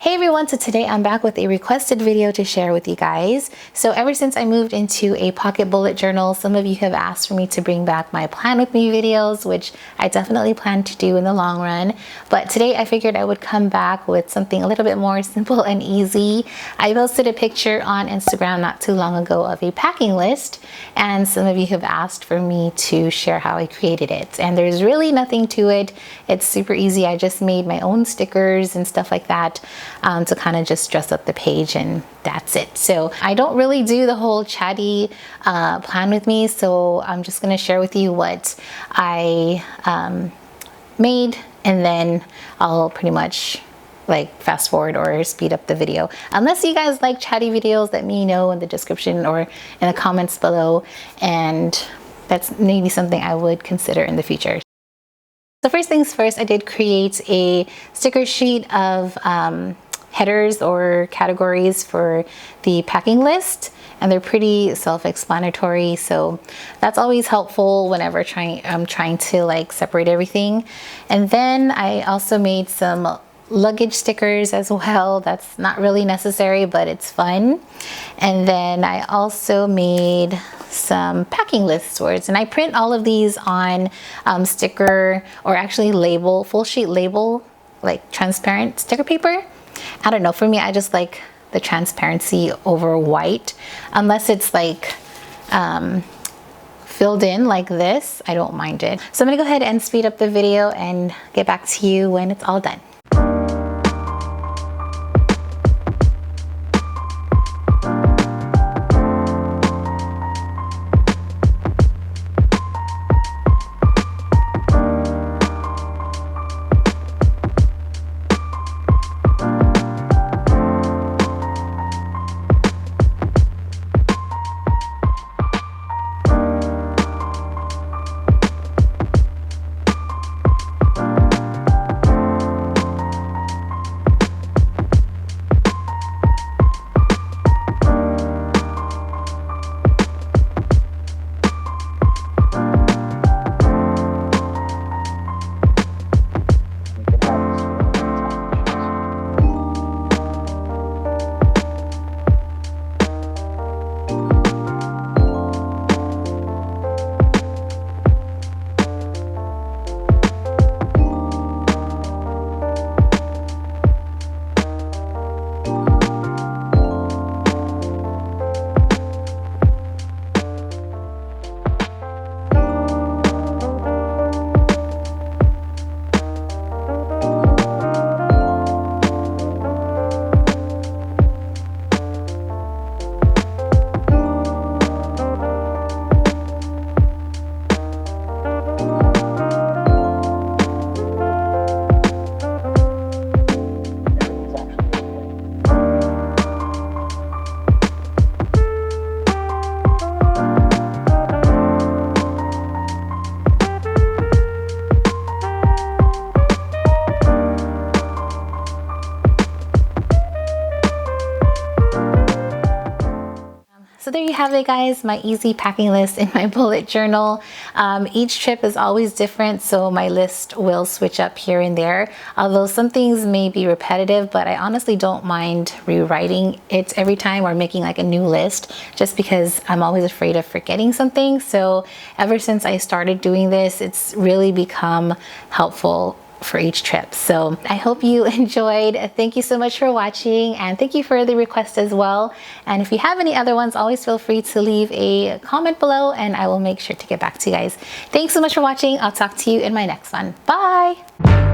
Hey everyone, so today I'm back with a requested video to share with you guys. So ever since I moved into a pocket bullet journal, some of you have asked for me to bring back my plan with me videos, which I definitely plan to do in the long run. But today I figured I would come back with something a little bit more simple and easy. I posted a picture on Instagram not too long ago of a packing list, and some of you have asked for me to share how I created it. And there's really nothing to it. It's super easy. I just made my own stickers and stuff like that. To kind of just dress up the page, and that's it. So I don't really do the whole chatty plan with me, so I'm just going to share with you what I made, and then I'll pretty much like fast forward or speed up the video. Unless you guys like chatty videos, let me know in the description or in the comments below, and that's maybe something I would consider in the future. So first things first, I did create a sticker sheet of headers or categories for the packing list, and they're pretty self-explanatory, so that's always helpful whenever I'm trying to like separate everything. And then I also made some luggage stickers as well. That's not really necessary, but it's fun. And then I also made some packing list words, and I print all of these on sticker, or actually label, full sheet label, like transparent sticker paper. I don't know, for me I just like the transparency over white, unless it's like filled in like this. I don't mind it. So I'm gonna go ahead and speed up the video and get back to you when it's all done. So there you have it, guys, my easy packing list in my bullet journal. Each trip is always different, so my list will switch up here and there. Although some things may be repetitive, but I honestly don't mind rewriting it every time or making like a new list, just because I'm always afraid of forgetting something. So ever since I started doing this, it's really become helpful for each trip. So I hope you enjoyed. Thank you so much for watching, and thank you for the request as well. And if you have any other ones, always feel free to leave a comment below and I will make sure to get back to you guys. Thanks so much for watching. I'll talk to you in my next one. Bye.